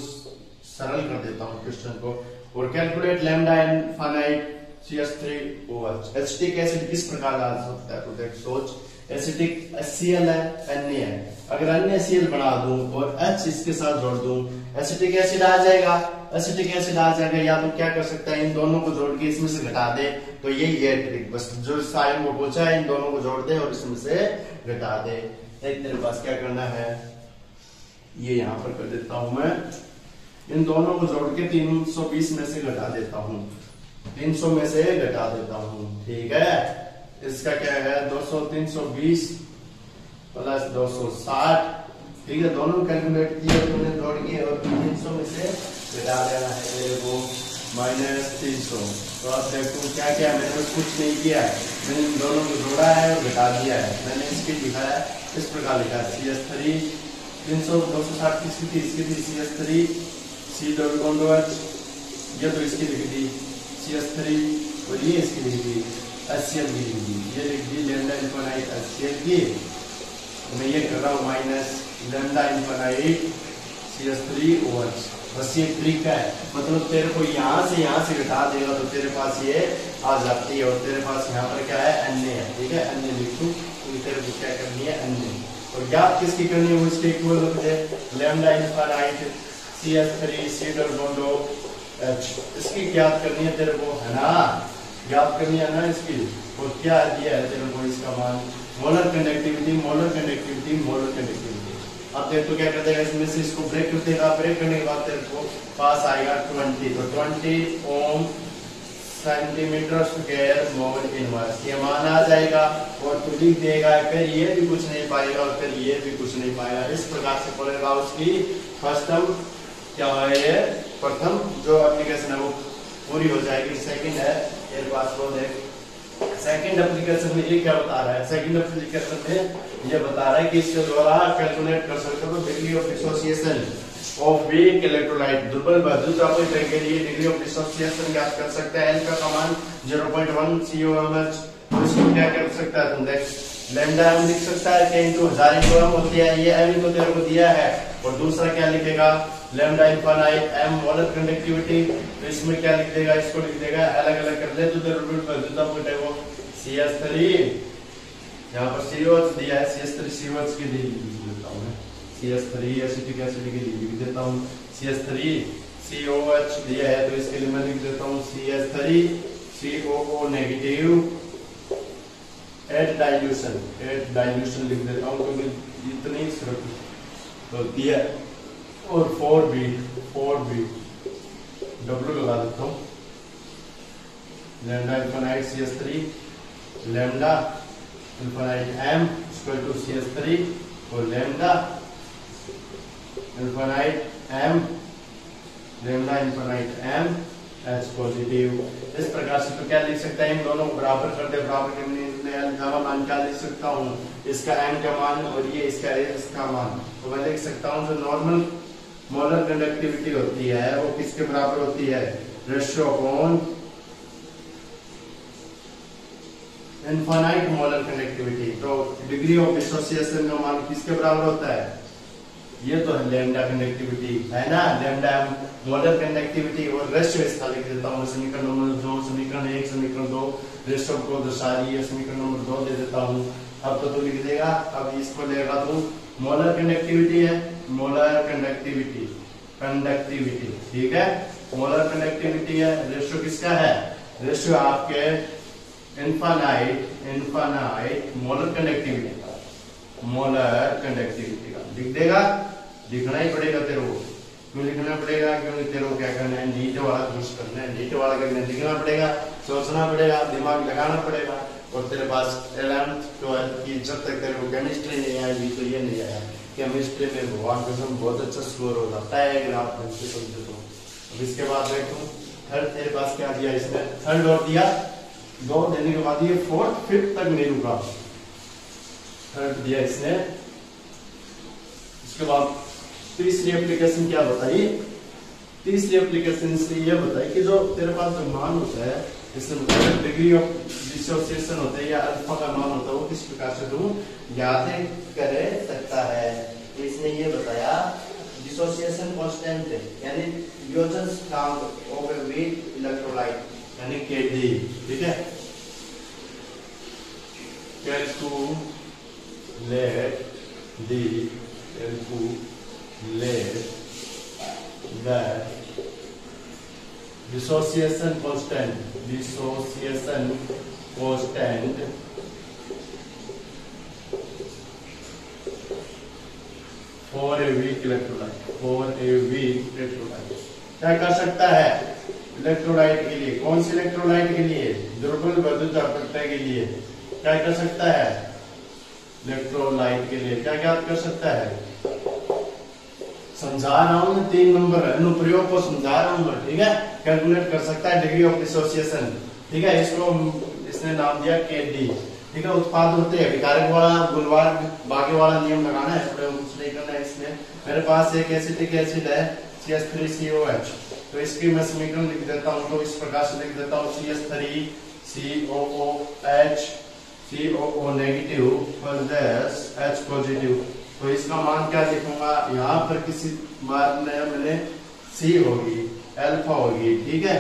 सरल कर देता हूँ क्वेश्चन को। और calculate lambda infinite CH3OH। Acetic acid किस प्रकार आ सकता है, तो देख सोच, एसिटिक HCl है, Na है, अगर अन्य Cl बना दूं और H इसके साथ जोड़ दूं एसिटिक एसिड आ जाएगा। एसिटिक एसिड आ जाएगा, या तो क्या कर सकता है इन दोनों को जोड़ के इसमें से घटा दे, तो यही है ट्रिक। बस जो साइन को पूछा है इन दोनों को जोड़ दे और इसमें से घटा दे। एक तेरे पास क्या करना है, ये यहाँ पर कर देता हूं मैं, इन दोनों को जोड़ के 320 में से घटा देता हूँ, 300 में से घटा देता हूँ, ठीक है। इसका क्या है 200 320 प्लस 260, ठीक है। दोनों कैलकुलेट किए तुमने जोड़ के, और 300 में से घटा देना है मेरे को -300। तो आप देखो क्या क्या मैंने कुछ नहीं किया है, मैंने इन दोनों को जोड़ा है और घटा दिया है। मैंने इसकी लिखा है इस प्रकार लिखा है CH3 300 260 किसकी थी, इसकी थी CH3 C double bond OH, ये तो इसकी लिख दी CH3 और ये इसकी लिख दी HCl की लिख दी, ये लिख दी लैम्डा इनफाइनाइट HCl की। मैं ये कर रहा हूँ माइनस लैम्डा इनफाइनाइट CH3OH। बस ये ट्रिक है, मतलब तेरे को यहाँ से घटा देगा तो तेरे पास ये आ जाती है। और तेरे पास यहाँ पर क्या है Na है, ठीक है। Na लिखूं तो तेरे को क्या करनी है Na, और ज्ञात किसकी करनी है वो इसके इक्वल होते हैं lambda infinite CH3 C double bond OH। इसकी ज्ञात करनी है तेरे को, है ना, ज्ञात करनी है ना इसकी। और क्या दिया है तेरे को इसका मान, molar conductivity molar conductivity molar conductivity. अब देख तो क्या कर देगा, इसमें से इसको ब्रेक कर देगा, ब्रेक करने के बाद तेरे को पास आएगा 20, तो 20 ओम सेंटीमीटर स्क्वायर मोल इनवर्स ये मान आ जाएगा। और तू लिख देगा, फिर ये भी कुछ नहीं पाएगा और फिर ये भी कुछ नहीं पाएगा। इस प्रकार से पड़ेगा उसकी फर्स्ट टर्म क्या है, ये प्रथम जो एप्लीकेशन है वो पूरी हो जाएगी। सेकंड है मेरे पास, वो देख सेकंड एप्लीकेशन में ये क्या बता रहा है, सेकंड एप्लीकेशन में ये बता रहा है कि इसके द्वारा कैलकुलेट कर सकते हो degree of dissociation of weak electrolyte, दुर्बल विद्युत अपघटन के लिए डिग्री ऑफ डिसोसिएशन ज्ञात कर सकते हैं। L का मान 0.1 COMH। तो इसको क्या कर सकता है तुम देख, लैम्डा M लिख सकता है कि इनटू 1000 × M होती है, ये M को तेरे को दिया है। और दूसरा क्या लिखेगा, lambda infinite M molar conductivity, तो इसमें क्या लिख देगा, इसको लिख देगा, अलग अलग कर ले तो तेरे को विद्युत अपघटन वो CH3, यहाँ पर COH दिया है, CH3COH के लिए लिख देता हूँ मैं, CH3 एसिटिक एसिड के लिए लिख देता हूँ, CH3COH दिया है तो इसके लिए मैं लिख देता हूँ CH3COO नेगेटिव एट डाइल्यूशन लिख देता हूँ क्योंकि इतनी सिर्फ होती है। और 4B W लगा देता हूँ, lambda infinite CH3 lambda infinite M equal to CH3 और lambda infinite M lambda infinite M H positive. इस प्रकार से तो क्या लिख सकता है, इन दोनों को बराबर कर दे, बराबर करने का मान क्या लिख सकता हूँ, इसका M का मान और ये इसका मान। तो मैं लिख सकता हूँ जो नॉर्मल मोलर कंडक्टिविटी होती है वो किसके बराबर होती है, ratio upon infinite molar conductivity. तो डिग्री ऑफ डिसोसिएशन का मान किसके बराबर होता है? ये तो है लैम्डा कंडक्टिविटी है ना, लैम्डा मोलर कंडक्टिविटी। और रेशियो इसका लिख देता हूँ, समीकरण नंबर 2, समीकरण 1, समीकरण 2, रेशियो को दर्शा रही है, समीकरण नंबर 2 दे देता हूँ। अब तो तू लिख देगा, अब इसको लेगा तू, मोलर कंडक्टिविटी है, मोलर कंडक्टिविटी, कंडक्टिविटी, ठीक है, मोलर कंडक्टिविटी है। रेशियो किसका है? रेशियो आपके इनफाइनाइट मोलर कंडक्टिविटी का, मोलर कंडक्टिविटी का लिख देगा। लिखना ही पड़ेगा तेरे को। क्यों लिखना पड़ेगा? क्योंकि तेरे को क्या करना है, नीट वाला चूज करना है, नीट वाला करना है, लिखना पड़ेगा, सोचना पड़ेगा, दिमाग लगाना पड़ेगा। और तेरे पास 11th 12th की जब तक तेरे को केमिस्ट्री नहीं आएगी तो ये नहीं आया। केमिस्ट्री में भगवान कसम बहुत अच्छा स्कोर हो जाता है अगर आप ढंग से समझे तो। अब इसके बाद देखो थर्ड तेरे पास क्या दिया इसने, थर्ड और दिया, 2 देने के बाद ये 4th 5th तक नहीं रुका, थर्ड दिया इसने। उसके बाद तीसरी एप्लीकेशन क्या बताइए? तीसरी एप्लीकेशन से ये बताइए कि जो तेरे पास जो मान होता है, इससे मतलब डिग्री ऑफ डिसोसिएशन होता है या अल्फा का मान होता है, वो किस प्रकार से तू याद कर सकता है। इसने ये बताया डिसोसिएशन कांस्टेंट यानी वियोजन स्थिरांक ऑफ ए वीक इलेक्ट्रोलाइट यानी Kd, ठीक है, calculate the dissociation constant for a weak electrolyte, क्या कर सकता है इलेक्ट्रोलाइट के लिए? कौन सी इलेक्ट्रोलाइट के लिए? दुर्बल विद्युत अपवर्तक के लिए क्या कर सकता है? इलेक्ट्रोलाइट के लिए क्या क्या कर सकता है? समझा रहा हूं मैं, 3 नंबर अनुप्रयोग को समझा रहा हूं मैं, ठीक है। कैलकुलेट कर सकता है डिग्री ऑफ डिसोसिएशन, ठीक है। इसको इसने नाम दिया Kd, ठीक है। उत्पाद होते हैं विकारक वाला, गुणवार बाकी वाला नियम लगाना है, कुछ नहीं करना है इसमें। मेरे पास एक एसिटिक एसिड है CH3COH, तो इसकी मैं समीकरण लिख देता हूं, तो इस प्रकार से लिख देता हूं CH3COOH, COO negative plus H positive. तो इसका मान क्या लिखूंगा यहाँ पर? किसी बार में मैंने C होगी, अल्फा होगी, ठीक है।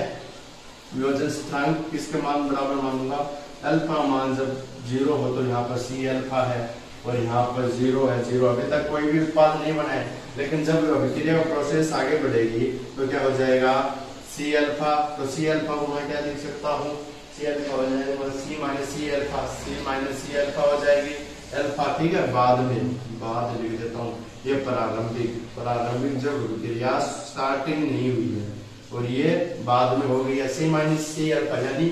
वियोजन स्थिरांक किसके मान बराबर मानूंगा? अल्फा मान जब 0 हो तो यहाँ पर C अल्फा है और यहाँ पर 0 है, 0। अभी तक कोई भी उत्पाद नहीं बना है, लेकिन जब अभिक्रिया का प्रोसेस आगे बढ़ेगी तो क्या हो जाएगा? C alpha. तो C अल्फा को मैं क्या लिख सकता हूँ? C अल्फा हो जाएगा C minus C alpha, C minus C alpha हो जाएगी अल्फा, ठीक है। बाद लिख देता हूँ ये प्रारंभिक जब अभिक्रिया स्टार्टिंग नहीं हुई है और ये बाद में हो गई है C माइनस C अल्फा, यानी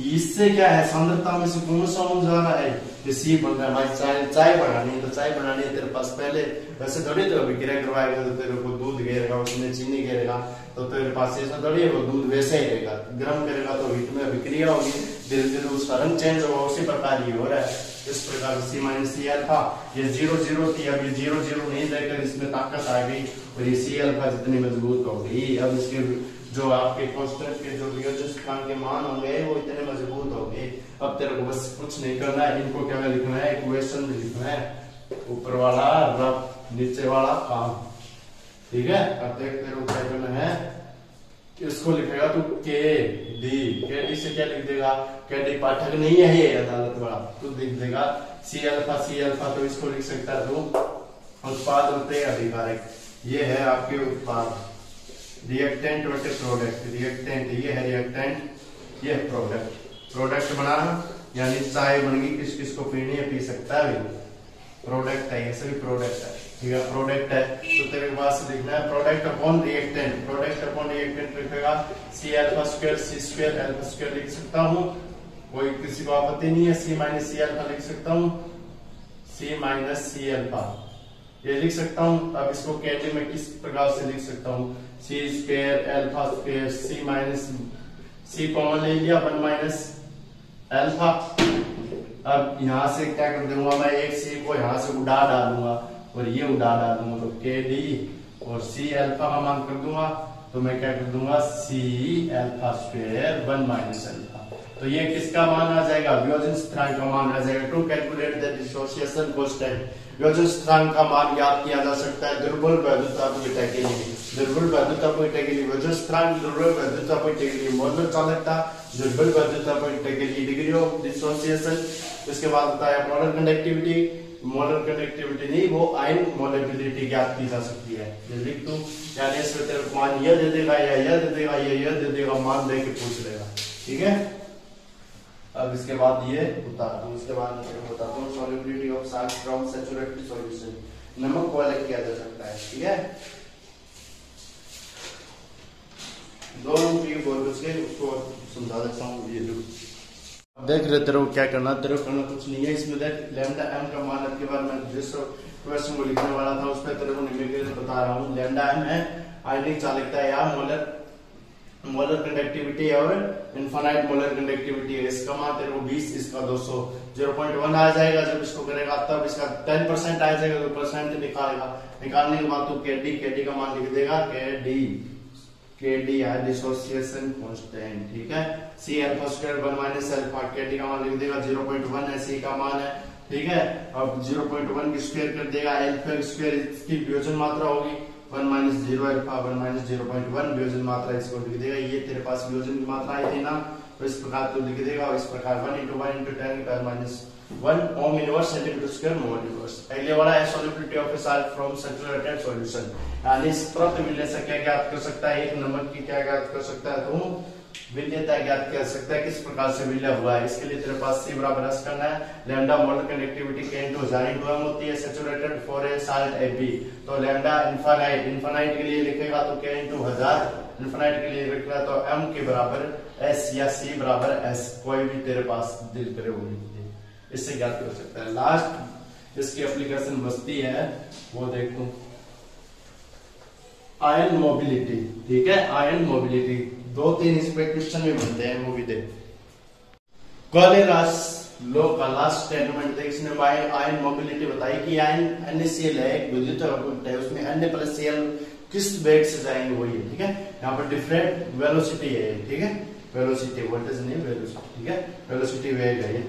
इससे क्या है सांद्रता में से कौन सा होने जा रहा है? ये C बन रहा है। हमारी चाय बनानी है तो चाय बनानी है तेरे पास पहले, वैसे थोड़ी तो अभिक्रिया करवाएगा तो तेरे को दूध घेरेगा, उसमें चीनी घेरेगा, तो तेरे पास ऐसा थोड़ी वो दूध वैसे ही रहेगा। गर्म करेगा तो हीट में अभिक्रिया होगी, धीरे धीरे उसका रंग चेंज होगा, उसी प्रकार ये हो रहा है। इस प्रकार C माइनस C अल्फा, ये 0 थी, अब ये 0 नहीं देकर इसमें ताकत आ गई और ये C अल्फा जितनी मजबूत हो गई, अब इसके जो आपके कांस्टेंट के जो वियोजन स्थिरांक के मान होंगे वो इतने मजबूत हो गए। अब तेरे को बस कुछ नहीं करना है, इनको क्या लिखना है? इक्वेशन में लिखना है, ऊपर वाला रफ, नीचे वाला काम, ठीक है। अब देख तेरे को क्या करना है, इसको लिखेगा तू Kd से क्या लिख देगा? Kd पाठक नहीं है ये अदालत वाला, तू लिख देगा C अल्फा, तो इसको लिख सकता है तू उत्पाद होते हैं अभिकारक, ये है आपके उत्पाद, रिएक्टेंट और प्रोडक्ट। रिएक्टेंट ये है, रिएक्टेंट ये है प्रोडक्ट बना, यानी चाय बन गई, किस किस को पीनी है पी सकता है भाई, प्रोडक्ट है, ये सभी प्रोडक्ट है, ठीक है। प्रोडक्ट है तो तेरे पास लिखना है product upon reactant, product upon reactant लिखेगा C alpha square C square alpha square लिख सकता हूँ, कोई किसी को आपत्ति नहीं है। C माइनस C अल्फा लिख सकता हूँ, C माइनस C अल्फा ये लिख सकता हूँ। अब इसको Kd में किस प्रकार से लिख सकता हूँ? C square alpha square C minus C common ले लिया, 1 माइनस अल्फा। अब यहाँ से क्या कर दूंगा मैं? एक C को यहाँ से उड़ा डालूंगा और ये उड़ा डालूंगा, तो Kd और C अल्फा का मान कर दूंगा, तो मैं क्या कर दूंगा? C alpha square 1 minus alpha. तो ये किसका मान आ जाएगा, वियोजन स्थिरांक का मान आ जाएगा। To calculate the dissociation constant, वियोजन स्थिरांक का मान ज्ञात किया जा सकता है दुर्बल वैद्युतापीठा के लिए। दुर्बल वैद्युतापीठा के लिए वियोजन स्थिरांक, दुर्बल वैद्युतापीठा के लिए मॉडल चालकता, दुर्बल वैद्युतापीठा के लिए डिग्री ऑफ डिसोसिएशन। इसके बाद बताया मोलर कंडक्टिविटी, मोलर कंडक्टिविटी नहीं वो आयन मोलेबिलिटी ज्ञात की जा सकती है। ये लिख दूं, यानी इसमें तेरे को मान यह दे देगा या यह दे देगा या यह दे देगा, मान दे के पूछ लेगा, ठीक है। अब इसके बाद ये बता दूं, इसके बाद मैं तेरे को बताता हूँ solubility of salt from saturated solution, नमक को अलग किया जा सकता है, ठीक है। दोनों की बोल के उसको समझा देता हूँ। ये जो देख रहे तेरे को क्या करना, तेरे को करना कुछ नहीं है इसमें। देख लैम्डा एम का मान अब के बाद मैं जिस क्वेश्चन को लिखने वाला था उस पर तेरे को निम्नलिखित बता रहा हूँ। लैम्डा एम है आयनिक चालकता या मोलर कंडक्टिविटी और इनफाइनाइट मोलर कंडक्टिविटी है। इसका मान तेरे को 20, इसका 200, 0.1 आ जाएगा। जब इसको करेगा तब इसका 10% आ जाएगा, तो परसेंट निकालेगा। निकालने के बाद तू केडी का मान लिख देगा, केडी है डिसोसिएशन कांस्टेंट, ठीक है। C alpha square 1 minus alpha, Kd का मान लिख देगा 0.1 है, सी का मान है, ठीक है। अब 0.1 की स्क्वायर कर देगा, अल्फा स्क्वायर इसकी वियोजन मात्रा होगी 1 माइनस 0 अल्फा 1 माइनस 0.1 वियोजन मात्रा इसको लिख देगा। ये तेरे पास वियोजन की मात्रा आई थी ना, तो इस प्रकार तू लिख देगा। और इस प्रकार 1 × 1 × 10 की power minus 1 ohm inverse centimetre square mole inverse. अगले वाला है solubility of A salt from saturated solution, यानी इस प्रति विलय से क्या ज्ञात कर सकता है, एक नमक की क्या ज्ञात कर सकता है, तो विलयता ज्ञात कर सकता है। किस प्रकार से विलय हुआ है, इसके लिए तेरे पास सी बराबर एस करना है। लैम्डा मोलर कंडक्टिविटी के इनटू 1000 × m होती है saturated for a salt Ab, तो लैम्डा इनफाइनाइट के लिए लिखेगा तो k × 1000, इनफाइनाइट के लिए लिखेगा तो m के बराबर s या c बराबर s, कोई भी तेरे पास दिल करे वो लिख दे, इससे ज्ञात कर सकता है। लास्ट इसकी एप्लीकेशन बचती है वो देख लूं, आयन मोबिलिटी, ठीक है। आयन मोबिलिटी 2-3 इस पे क्वेश्चन में बनते हैं, वो भी देख। कोलेरास लॉ का लास्ट स्टेटमेंट देख, इसने आयन मोबिलिटी बताई कि आयन NaCl है, एक विद्युत अवकुंठ है, उसमें Na+Cl किस वेग से जाएंगे वही है, ठीक है। यहाँ पर डिफरेंट वेलोसिटी है, ठीक है। वेलोसिटी वोल्टेज नहीं, वेलोसिटी, ठीक है। वेलोसिटी वेग है, ये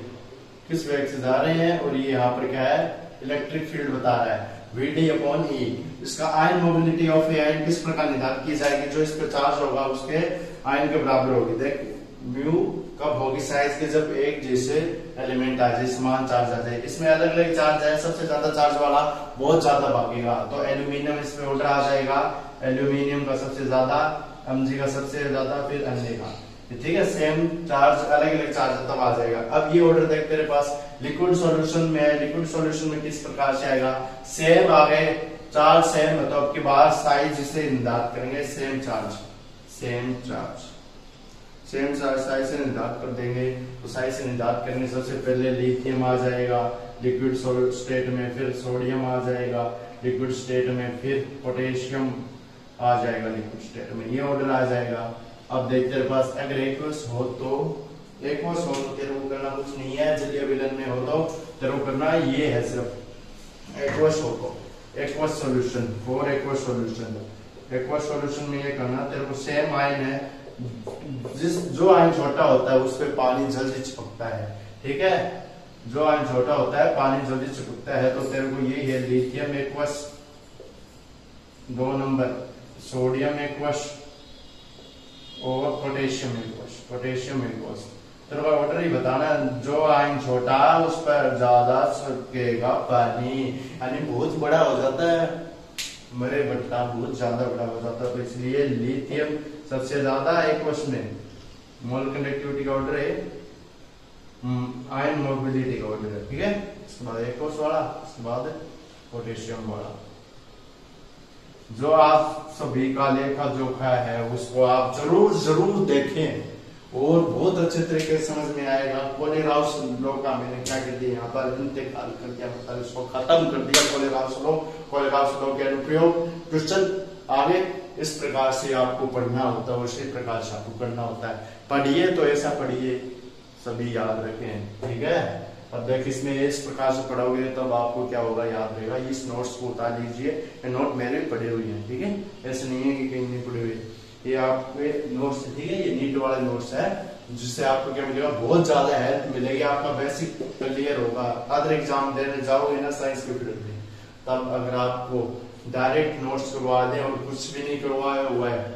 किस वेग से जा रहे हैं। और ये यहाँ पर क्या है, इलेक्ट्रिक फील्ड बता रहा है Vd/E। इसका ion mobility of A ion किस प्रकार निर्धारित की जाएगी, जो इस पर चार्ज होगा उसके आयन के बराबर होगी। देख म्यू कब होगी, साइज के जब एक जैसे एलिमेंट आ जाए, समान चार्ज आ जाए। इसमें अलग अलग चार्ज है, सबसे ज्यादा चार्ज वाला बहुत ज्यादा भागेगा, तो एल्यूमिनियम इसमें ऑर्डर आ जाएगा। एल्यूमिनियम का सबसे ज्यादा, Mg का सबसे ज्यादा, फिर अन्य का, ठीक है। सेम चार्ज अलग अलग चार्ज तब आ जाएगा। अब ये ऑर्डर देख तेरे पास लिक्विड सॉल्यूशन में है, लिक्विड सॉल्यूशन में किस प्रकार से आएगा, सेम आ गए चार्ज सेम, मतलब आपके बाहर साइज जिसे निर्धारित करेंगे, सेम चार्ज साइज से निर्धारित कर देंगे। तो साइज से निर्धारित करने सबसे पहले लिथियम आ जाएगा लिक्विड स्टेट में, फिर सोडियम आ जाएगा लिक्विड स्टेट में, फिर पोटेशियम आ जाएगा लिक्विड स्टेट में, ये ऑर्डर आ जाएगा। अब देख तेरे पास अगर एक्वस हो तो तेरे को करना कुछ नहीं है, जलीय विलयन में हो तो तेरे को करना ये है, सिर्फ एक्वस हो तो aqueous solution for aqueous solution में ये करना तेरे को सेम आयन है, जो आयन छोटा होता है उस पे पानी जल्दी चिपकता है, ठीक है। जो आयन छोटा होता है पानी जल्दी चिपकता है, तो तेरे को ये है lithium aqueous 2 number, sodium aqueous और पोटेशियम एक्वस। तेरे को ऑर्डर ही बताना, जो आयन छोटा उस पर ज्यादा चिपकेगा पानी, यानी बहुत बड़ा हो जाता है, मरे बट्टा बहुत ज्यादा बड़ा हो जाता है, तो इसलिए लिथियम सबसे ज्यादा एक्वस में। मोल कंडक्टिविटी का ऑर्डर है, आयन मोबिलिटी का ऑर्डर है, ठीक है। इसके बाद एक्वस वाला, इसके बाद पोटेशियम वाला। जो आप सभी का लेखा जोखा है उसको आप जरूर देखें और बहुत अच्छे तरीके से समझ में आएगा। कोलेराउस लॉ का मैंने क्या कर दिया यहाँ पर इंतकाल कर दिया, मतलब इसको खत्म कर दिया कोलेराउस लॉ के अनुप्रयोग। क्वेश्चन आगे इस प्रकार से आपको पढ़ना होता है, उसी प्रकार से आपको करना होता है। पढ़िए तो ऐसा पढ़िए सभी याद रखें, ठीक है। अब देख इसमें इस प्रकार से पढ़ोगे तब आपको क्या होगा, याद रहेगा। इस नोट्स को उतार लीजिए, ये नोट मैंने भी पढ़े हुए हैं, ठीक है। ऐसे नहीं है कि कहीं नहीं पढ़े हुए, ये आपके नोट्स, ठीक है। ये नीट वाले नोट्स है, जिससे आपको क्या मिलेगा, बहुत ज्यादा हेल्प मिलेगी, आपका बेसिक क्लियर होगा। अदर एग्जाम देने जाओगे ना साइंस के फील्ड में, तब अगर आपको डायरेक्ट नोट्स करवा दें और कुछ भी नहीं करवाया हुआ है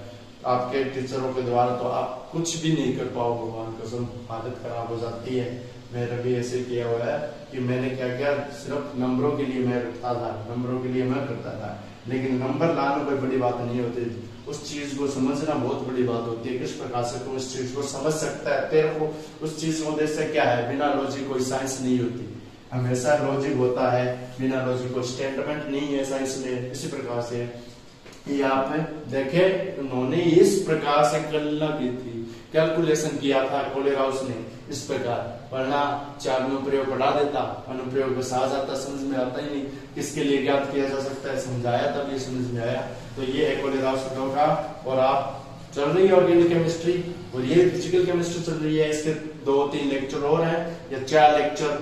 आपके टीचरों के द्वारा, तो आप कुछ भी नहीं कर पाओगे, भगवान कसम हालत खराब हो जाती है। मेरा भी ऐसे किया हुआ है कि मैंने क्या किया, सिर्फ नंबरों के लिए मैं रखता था, नंबरों के लिए मैं करता था, लेकिन नंबर लाना कोई बड़ी बात नहीं होती। उस चीज को समझना बहुत बड़ी बात होती है, किस प्रकार से तुम उस चीज को समझ सकता है। तेरे को उस चीज को जैसे क्या है, बिना लॉजिक कोई साइंस नहीं होती, हमेशा लॉजिक होता है, बिना लॉजिक को स्टेटमेंट नहीं है साइंस में। इसी प्रकार से यहाँ पे देखे उन्होंने इस प्रकार से गणना की थी, कैलकुलेशन किया था कोलेराउस ने इस प्रकार, वरना चार अनुप्रयोग पढ़ा देता, अनुप्रयोग बस आ जाता, समझ में आता ही नहीं, किसके लिए ज्ञात किया जा सकता है, समझाया तब ये समझ में आया। तो ये है कोलेराउस का। और आप चल रही है ऑर्गेनिक केमिस्ट्री और ये फिजिकल केमिस्ट्री चल रही है, इसके 2-3 लेक्चर और हैं या 4 लेक्चर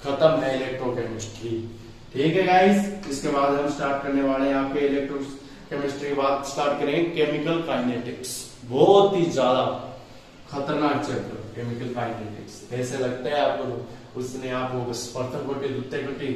खत्म है इलेक्ट्रोकेमिस्ट्री। ठीक है गाइस, इसके बाद हम स्टार्ट करने वाले हैं आपके इलेक्ट्रो केमिस्ट्री के बाद स्टार्ट करेंगे केमिकल काइनेटिक्स। बहुत ही ज्यादा खतरनाक चैप्टर केमिकल काइनेटिक्स। ऐसे लगता है आपको उसने आपको बस प्रथम कोटि द्वितीय कोटि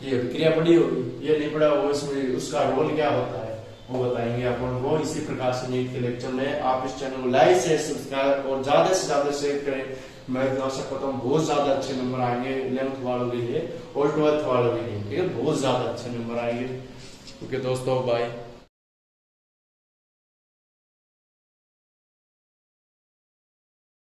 की अभिक्रिया पढ़ी होगी, ये नहीं पढ़ा होगा, उसमें उसका रोल क्या होता है वो बताएंगे अपन वो। इसी प्रकार से नीट के लेक्चर में आप इस चैनल को लाइक शेयर सब्सक्राइब और ज्यादा से ज्यादा शेयर करें। मैं आशा करता हूँ बहुत ज्यादा अच्छे नंबर आएंगे 11th वालों के लिए और 12th वालों के लिए, ठीक है, बहुत ज्यादा अच्छे नंबर आएंगे। ओके दोस्तों, बाय।